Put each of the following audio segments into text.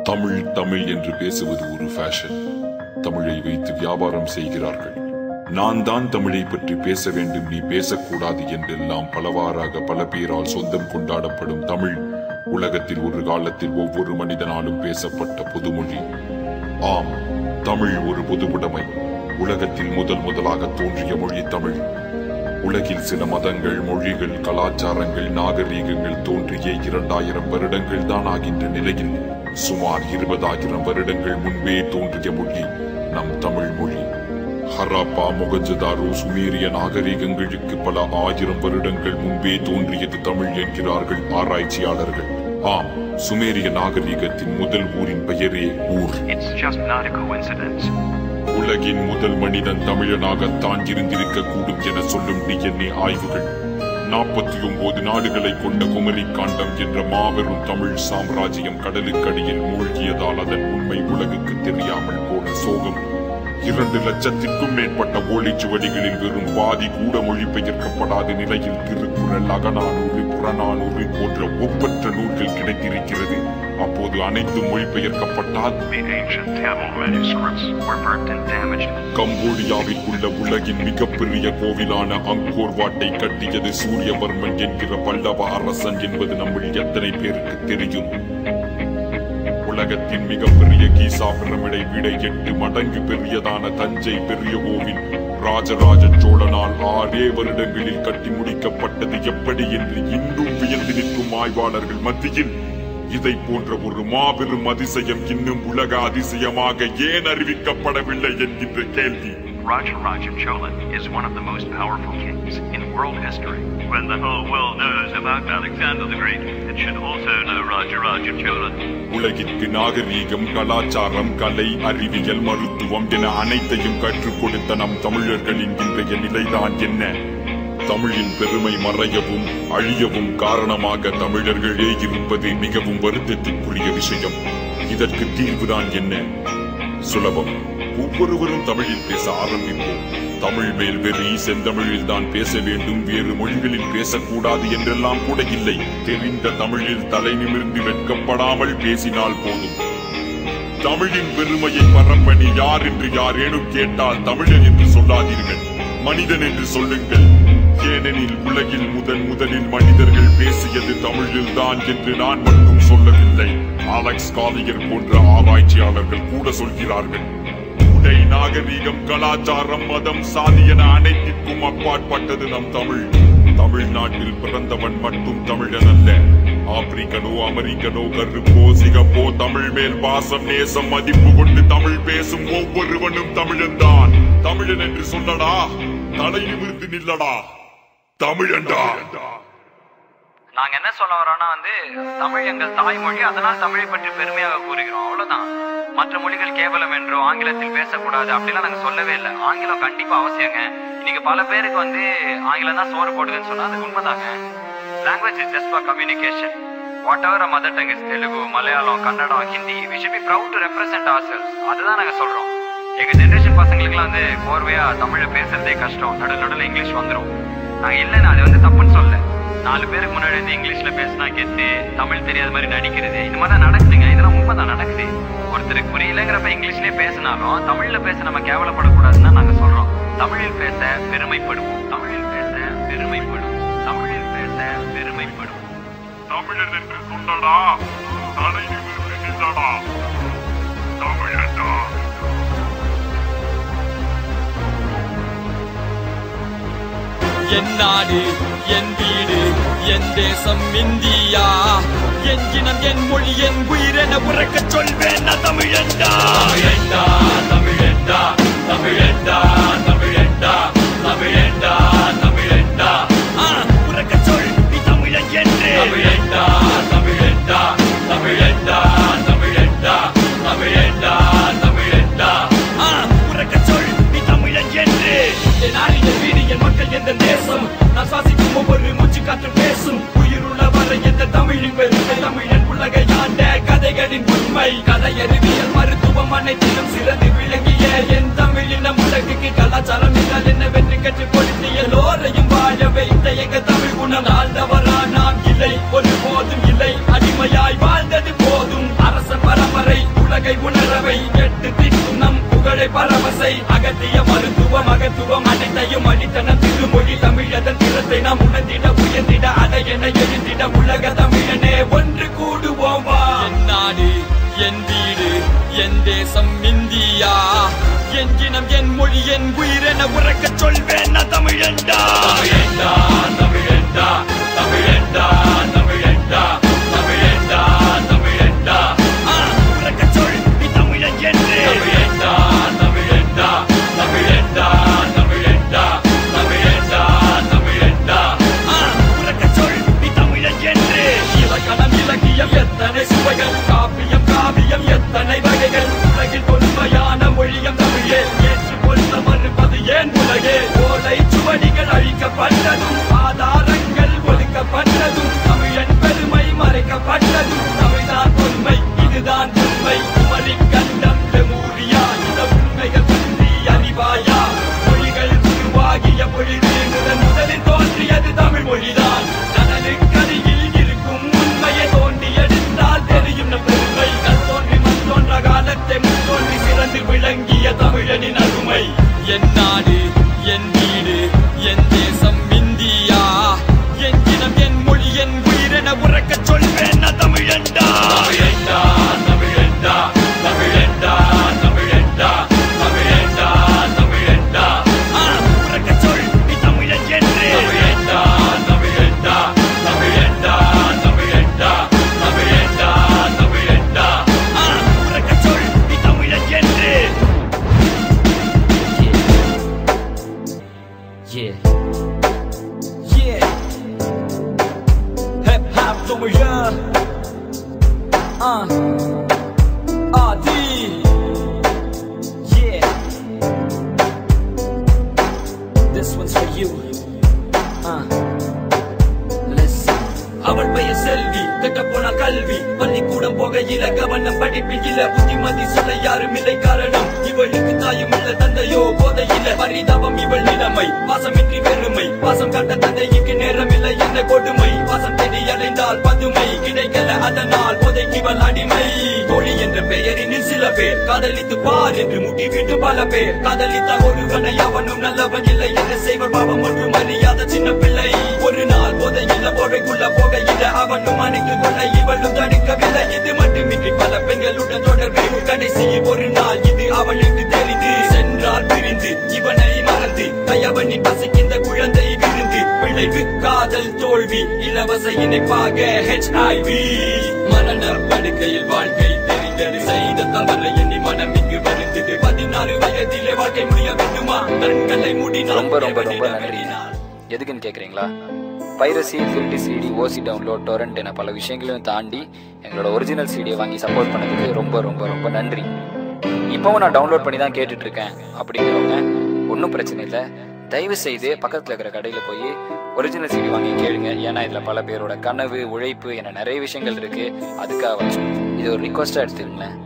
தமிழ் தமிழ் என்று பேசுவது ஒரு ஃபேஷன். தமிழை வைத்து வியாபாரம் செய்கிறார்கள். நான் தான் தமிழை பற்றி பேச வேண்டும், நீ பேசக்கூடாது என்றெல்லாம் பலவாறாக பல பேரால் சொந்தம் கொண்டாடப்படும் தமிழ் உலகத்தில் ஒரு காலத்தில் ஒவ்வொரு மனிதனாலும் பேசப்பட்ட பொதுமொழி. ஆம், தமிழ் ஒரு பொதுவுடைமை. உலகத்தில் முதலாக தோன்றிய மொழி தமிழ். உலகில் சில மதங்கள், மொழிகள், கலாச்சாரங்கள், நாகரீகங்கள் தோன்றிய 2000 வருடங்கள் தான் ஆகின்ற நிலையில் சுமார் 20,000 வருடங்கள் முன்பே தோன்றிய மொழி நம் தமிழ் மொழி. ஹராப்பா, மொகஞ்சதாரோ, சுமேரிய நாகரீகங்களுக்கு பல 1000 வருடங்கள் முன்பே தோன்றியது தமிழ் என்கிறார்கள் ஆராய்ச்சியாளர்கள். ஆம், சுமேரிய நாகரீகத்தின் முதல் ஊரின் பெயரே ஊர். உலகின் முதல் மனிதன் தமிழனாகத்தான் இருந்திருக்க கூடும் என சொல்லும் DNA ஆய்வுகள் 49 நாடுகளை கொண்ட குமரி காண்டம் என்ற மாபெரும் தமிழ் சாம்ராஜ்யம் கடலுக்கடியில் மூழ்கியதால் அதன் உண்மை உலகுக்கு தெரியாமல் போன சோகம். 2 லட்சத்திற்கும் மேற்பட்ட ஓலைச்சுவடிகளில் வெறும் பாதி கூட மொழிபெயர்க்கப்படாத நிலையில் திருக்குறள், அகநானூறு, புறநானூறு போன்ற ஒப்பற்ற நூல்கள் கிடைத்திருக்கிறது. அப்போது அனைத்தும் மொழிபெயர்க்கப்பட்டால் கம்போடியாவில் உள்ள உலகின் மிகப்பெரிய கோவிலான அங்கோர் வாட்டை கட்டியது சூரியவர்மன் என்கிற பல்லவ அரசன் என்பது நம்மில் எத்தனை பேருக்கு தெரியும்? உலகத்தின் மிகப்பெரிய கீசா பிரமிடை விட 8 மடங்கு பெரியதான தஞ்சை பெரிய கோவில் ராஜராஜ சோழனால் 6 வருடங்களில் கட்டி முடிக்கப்பட்டது எப்படி என்று இன்னும் வியந்து நிற்கும் ஆய்வாளர்கள் மத்தியில் இதை போன்ற ஒரு மாபெரும் அதிசயம் இன்னும் உலக அதிசயமாக ஏன் அறிவிக்கப்படவில்லை என்கின்ற கேள்வி. Rajaraja Chola is one of the most powerful kings in world history. When the whole world knows about Alexander the Great, it should also know Rajaraja Chola. உலகிற்கு நாகரீகம், கலாச்சாரம், கலை, அறிவியல், மருத்துவம் என அனைத்தையும் கற்றுக் கொடுத்த நம் தமிழர்களின் இன்றைய நிலைதான் என்ன? தமிழின் பெருமை மறையவும் அழியவும் காரணமாக தமிழர்களே இருப்பது மிகவும் வருத்தத்திற்குரிய விஷயம். இதற்கு தீர்வுதான் என்ன? சுலபம். ஒவ்வொருவரும் தமிழில் பேச ஆரம்பிப்போம். தமிழ் மேல் வெறி, செந்தமிழில் தான் பேச வேண்டும், வேறு மொழிகளில் பேசக்கூடாது என்றெல்லாம் கூட இல்லை. தெரிந்த தமிழில் தலை நிமிர்ந்து வெட்கப்படாமல் பேசினால் போதும். தமிழின் பெருமையை பரப்பணி யார் என்று யாரேனும் கேட்டால் தமிழன் என்று சொல்லாதீர்கள், மனிதன் என்று சொல்லுங்கள். ஏனெனில் உலகில் முதலில் மனிதர்கள் பேசியது தமிழில் தான் என்று நான் மட்டும் சொல்லவில்லை, அலெக்ஸ் காலியர் போன்ற ஆராய்ச்சியாளர்கள் கூட சொல்கிறார்கள். உடை, நாகரீகம், கலாச்சாரம், மதம், சாதி என அனைத்திற்கும் அப்பாற்பட்டது நம் தமிழ். தமிழ்நாட்டில் பிறந்தவன் மட்டும் தமிழன் அல்ல. ஆப்பிரிக்கனோ, அமெரிக்கனோ, கருப்போ, சிகப்போ, தமிழ் மேல் பாசம், நேசம், மதிப்பு கொண்டு தமிழ் பேசும் ஒவ்வொருவனும் தமிழன் தான். தமிழன் என்று சொல்லடா, தலை நிமிர்ந்து நில்லடா, தமிழன்டா. நாங்க என்ன சொல்ல வரோம்னா தமிழ் எங்கள் தாய்மொழி, அதனால் தமிழை பற்றி பெருமையாக கூறுகிறோம், அவ்வளவுதான். மற்ற மொழிகள் கேவலம் என்றோ ஆங்கிலத்தில் பேசக்கூடாது அப்படிலாம் நாங்க சொல்லவே இல்லை. ஆங்கிலம் கண்டிப்பா அவசியங்க. இன்னைக்கு பல பேருக்கு ஆங்கிலம் தான் சோறு போடுதுன்னு சொன்னா அது உண்மைதாங்க. Language is just for communication. Whatever our mother tongue is, Telugu, Malayalam, Kannada, Hindi, we should be proud to represent ourselves. அதுதான் நாங்க சொல்றோம். எங்க ஜெனரேஷன் பசங்களுக்குலாம் கோர்வையா தமிழை பேசுறதே கஷ்டம், நடுவில் இங்கிலீஷ் வந்துடும். நாங்க இல்லைன்னா அது தப்புன்னு சொல்ல. 4 பேருக்கு முன்னாடி இங்கிலீஷ்ல பேசினா கெத்து, தமிழ் தெரியாத மாதிரி நடிக்கிறது, இந்த மாதிரி தான் நடக்குதுங்க. இதெல்லாம் உண்மைதான் நடக்குது. ஒருத்தருக்கு புரியலங்கிறப்ப இங்கிலீஷ்லயே பேசினாலும் தமிழ்ல பேச நம்ம கேவலப்படக்கூடாதுன்னு நாங்க சொல்றோம். தமிழில் பேச பெருமைப்படுவோம், தமிழில் பேச பெருமைப்படுவோம், தமிழில் பேச பெருமைப்படுவோம். தமிழன் என்று சொல்லடா, தலை நிமிர்ந்து நில்லடா, தமிழன்டா. என் நாடு, என் வீடு, என் தேசம் இந்தியா, என் இனம், என் மொழி, என் உயிரென உரைக்க சொல்வேன் தமிழன்டா. தமிழன்டா, தமிழன்டா, தமிழன்டா, தமிழன்டா, தமிழன்டா, தமிழன்டா, உரைக்க சொல் நீ தமிழன் என்று. தமிழன்டா, தமிழன்டா, தமிழன்டா, தமிழன்டா, தமிழன்டா, தமிழன்டா, உரைக்க சொல் நீ தமிழன் என்று. என் நாடு, என் வீடு, என் மக்கள், எந்த தேசம், நான் சுவாசிக்கும் ஒவ்வொரு மூச்சு காற்று பேசும் உயிருள்ள வரை எந்த தமிழின் பெருமை, தமிழன் உலகை ஆண்ட கதைகளின் உண்மை, கதை, அறிவியல், மருத்துவம் அனைத்திலும் சிறந்து விளங்கிய என் தமிழினம் உலகுக்கு கலாச்சாரம் என்றால் என்னவென்று கற்றுக் கொடுத்து எல்லோரையும் வாழ வைத்த எங்க தமிழ் குணம். ஆண்டவரா நாம் இல்லை, ஒருபோதும் இல்லை, அடிமையாய் வாழ்ந்தது போதும். அரச பரம்பரை உலகை உணரவை, எட்டு திக்கும் நம் புகழை பரவசை. அகத்திய மருத்துவம் அகத்துவம் அனைத்தையும் அடித்தன திருமொழி தமிழதன் திறத்தை நாம் உணர்ந்திட உயர்ந்திட அதை என எழுந்திட உலக தமிழனே ஒன்று கூடுவோம் வா. என் நாடு என் வீடு என் தேசம் இந்தியா, என் இனம் என் மொழி என் உயிரென உறக்க சொல்வேன் தமிழண்டா. தமிழண்டா தமிழண்டா தமிழண்டா தமிழண்டா தமிழண்டா தமிழண்டா உறக்க சொல் நீ தமிழன் என்று. தமிழண்டா தமிழண்டா தமிழண்டா தமிழண்டா தமிழண்டா தமிழண்டா உறக்க சொல் நீ தமிழன் என்று. இலக்கணம் இலக்கியம் எத்தனை சுவைகள், காப்பியம் காவியம் எத்தனை வகைகள், உலகில் தொன்மையான மொழியம் தமிழே, ஏற்றுக்கொள்ள மறுப்பது ஏன் உலகே. ஓலை சுவடிகள் அழிக்கப்பட்டதும் ஆதாரங்கள் ஒதுக்கப்பட்டதும் தமிழன் பெருமை மறைக்கப்பட்டதும் தமிழ்தான் தொன்மை இதுதான் உண்மை. குமரி கண்டம் லெமூரியா இந்த உண்மைகள் பற்றி அறிவாயா. மொழிகள் உருவாகிய பொழுது முதலில் தோன்றியது தமிழ் மொழிதான். கடலுக்கடியில் இருக்கும் உண்மையை தோண்டி எடுத்தால் தெரியும் நம் பெருமை. கல் தோன்றி மண் தோன்ற காலத்தை முன் தோன்றி சிறந்து விளங்கிய தமிழனின் அருமை. என் நாடு என் வீடு என் தேசம் இந்தியா, என் இனம் என் மொழி என் உயிரென உறக்க சொல்வேன் தமிழண்டா. தமிழண்டா தமிழண்டா தமிழண்டா தமிழண்டா தமிழண்டா தமிழண்டா உறக்க சொல் நீ தமிழன் என்று. தமிழண்டா தமிழண்டா தமிழண்டா தமிழண்டா தமிழண்டா தமிழண்டா உறக்க சொல் நீ தமிழன் என்று. Yeah, yeah, hip hop தமிழன், RD, yeah, this one's for you, listen. அவள் பெயர் செல்வி, கட்டப்போன கல்வி, பள்ளிக்கூடம் போகையில கவனம் படிப்பில, புத்திமதி சொல்ல யாரும் இல்லை காரணம் இவளுக்கு தாயும் இல்ல தந்தையோ போதையில. பரிதாபம் இவள் நிலைமை, பாசமின்றி பெருமை, பாசம் காட்ட தந்தைக்கு நேரம் இல்லை என்ன கொடுமை. பாசம் தேடி அடைந்தால் பதுமை கிடைக்கல அதனால் போதைக்கு இவள் அடிமை. தோழி என்ற பெயரினில் சில பேர் காதலித்து பார் என்று முட்டிவிட்டு பல பேர் காதலித்த ஒருவனை அவனும் நல்லவன் இல்லை என்ன செய்வர் பாவம் ஒன்றும் அறியாத சின்ன பிள்ளை. ஒரு நாள் போதையில போதைக்குள்ள போகையில அவனும் அணைத்து கொள்ள இவளும் தடுக்கவில்லை. இது மட்டுமின்றி பல பெண்களுடன் தொடர்பு, கடைசியில் ஒரு நாள் இது அவளுக்கு தெரிந்து சென்றால் பிரிந்து இவனை மறந்து கையவனின் பசிக்கின்ற குழந்தை விருந்து. விளைவு காதல் தோல்வி இலவச இணைப்பாக HIV. மரண படுக்கையில் வாழ்க்கை தெரிந்தது, செய்த தவறை எண்ணி மனம் இங்கு வருந்தது. 16 வயதிலே வாழ்க்கை முடிய வேண்டுமா, கண்களை மூடினால் ரொம்ப ரொம்ப ரொம்ப நன்றி. எதுக்குன்னு கேக்குறீங்களா? பைரசி, ஃபில்டி சிடி, ஓசி டவுன்லோட், டொரண்ட் என பல விஷயங்களையும் தாண்டி எங்களோட ஒரிஜினல் சிடியை வாங்கி சப்போர்ட் பண்ணதுக்கு ரொம்ப ரொம்ப ரொம்ப நன்றி. இப்பவும் நான் டவுன்லோட் பண்ணி தான் கேட்டுட்டு இருக்கேன் அப்படிங்கிறவங்க ஒன்றும் பிரச்சனை இல்லை. தயவு செய்து பக்கத்தில் இருக்கிற கடையில் போய் ஒரிஜினல் சிடி வாங்கி கேளுங்க. ஏன்னா இதில் பல பேரோட கனவு உழைப்பு என நிறைய விஷயங்கள் இருக்கு. அதுக்காக இது ஒரு ரிக்வஸ்டாக எடுத்துக்கங்களேன்.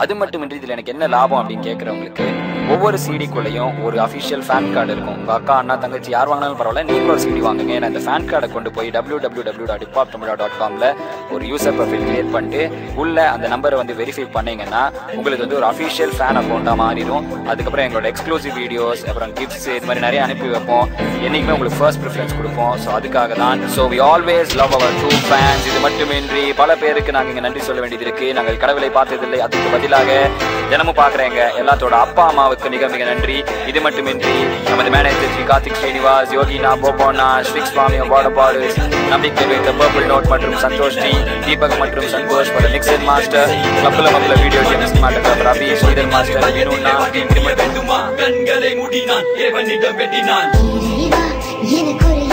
அது மட்டுமின்றி இதில் எனக்கு என்ன லாபம் அப்படின்னு கேட்குறவங்களுக்கு ஒவ்வொரு சிடிக்குள்ளேயும் ஒரு அஃபிஷியல் ஃபேன் கார்டு இருக்கும். உங்கள் அக்கா அண்ணா தங்கச்சி யார் வாங்கினாலும் பரவாயில்ல, நீங்களும் ஒரு சிடி வாங்குங்க. ஏன்னா இந்த ஃபேன் கார்டை கொண்டு போய் www.hiphoptamila.comல ஒரு யூசர் ப்ரொஃபைல் கிரியேட் பண்ணிட்டு உள்ள அந்த நம்பரை வந்து வெரிஃபை பண்ணீங்கன்னா உங்களுக்கு வந்து ஒரு அஃபிஷியல் ஃபேன் அக்கௌண்ட்டாக மாறிடும். அதுக்கப்புறம் எங்களோட எக்ஸ்க்ளூசிவ் வீடியோஸ் அப்புறம் கிஃப்ட்ஸ் இது மாதிரி நிறைய அனுப்பி வைப்போம். என்றைக்குமே உங்களுக்கு ஃபர்ஸ்ட் ப்ரிஃபரன்ஸ் கொடுப்போம். ஸோ அதுக்காக தான். So we always love our true fans. இது மட்டுமின்றி பல பேருக்கு நாங்கள் இங்கே நன்றி சொல்ல வேண்டியது இருக்கு. நாங்கள் கடவுளை பார்த்ததில்லை, அதுக்கு பதிலாக தினமும் பார்க்குறேங்க எல்லாத்தோட அப்பா அம்மாவுக்கு மிக மிக நன்றி. இது மட்டுமின்றி நமது மேனேஜர் ஸ்ரீ கார்த்திக் ஸ்ரீனிவாஸ், யோகினா, போபோனா, ஸ்ரீக் சுவாமி, வாடபாலிஸ், நம்பிக்கை வைத்த பர்பிள் நோட் மற்றும் சந்தோஷ் டி, தீபக் மற்றும் சந்தோஷ் பல மிக்சர் மாஸ்டர், கப்பல மப்பல video game cinematographer Ravi, Sridhar master, வினுனா, கண்களை மூடினான் ஏவனிடம் வெட்டினான்.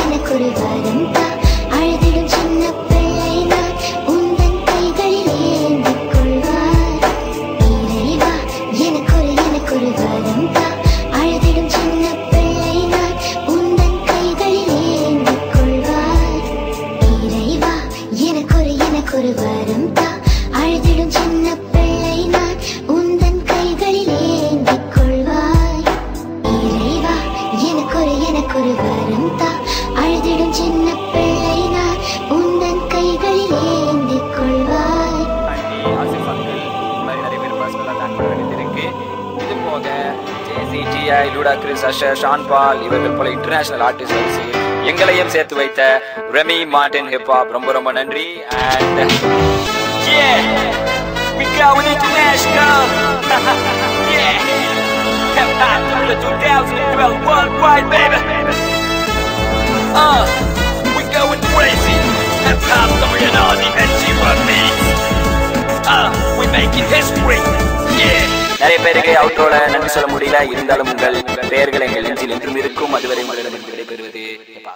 எனக்கொரு வரம் தா, அழுதிடும் சின்ன பிள்ளை நான் உந்தன் கைகளில் ஏந்திக் கொள்வார். இறைவா எனக்கொரு வரம் தா, அழுதிடும் சின்ன பிள்ளை நான் உந்தன் கைகளில் ஏந்திக் கொள்வார். இறைவா எனக்கொரு வரம் தா, அழுதிடும் சின்ன பிள்ளை நான் உந்தன் கைகளில் ஏந்திக் கொள்வார். இறைவா எனக்கொரு வரம் தா, அழுதிடும் சின்ன TI, Ludacris, Usher, Sean Paul இவர்கள் போல இன்டர்நேஷனல் ஆர்டிஸ்ட் வரிசையில் எங்களையும் சேர்த்து வைத்த ரெமி மார்டின் ஹிப்ஹாப் ரொம்ப ரொம்ப நன்றி. And yeah, we going international. Yeah, hip-hop through the 2012 worldwide, baby. We going crazy. Hip-hop தமிழன் ஆதி NG1 beats. We making history. Yeah. நிறைய பேருக்கு அவுட்டோட நன்றி சொல்ல முடியல, இருந்தாலும் உங்கள் பெயர்கள் எங்கள் நெஞ்சில் என்றும் இருக்கும். அதுவரை உங்களிடம் விடைபெறுவது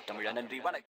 தமிழன். நன்றி, வணக்கம்.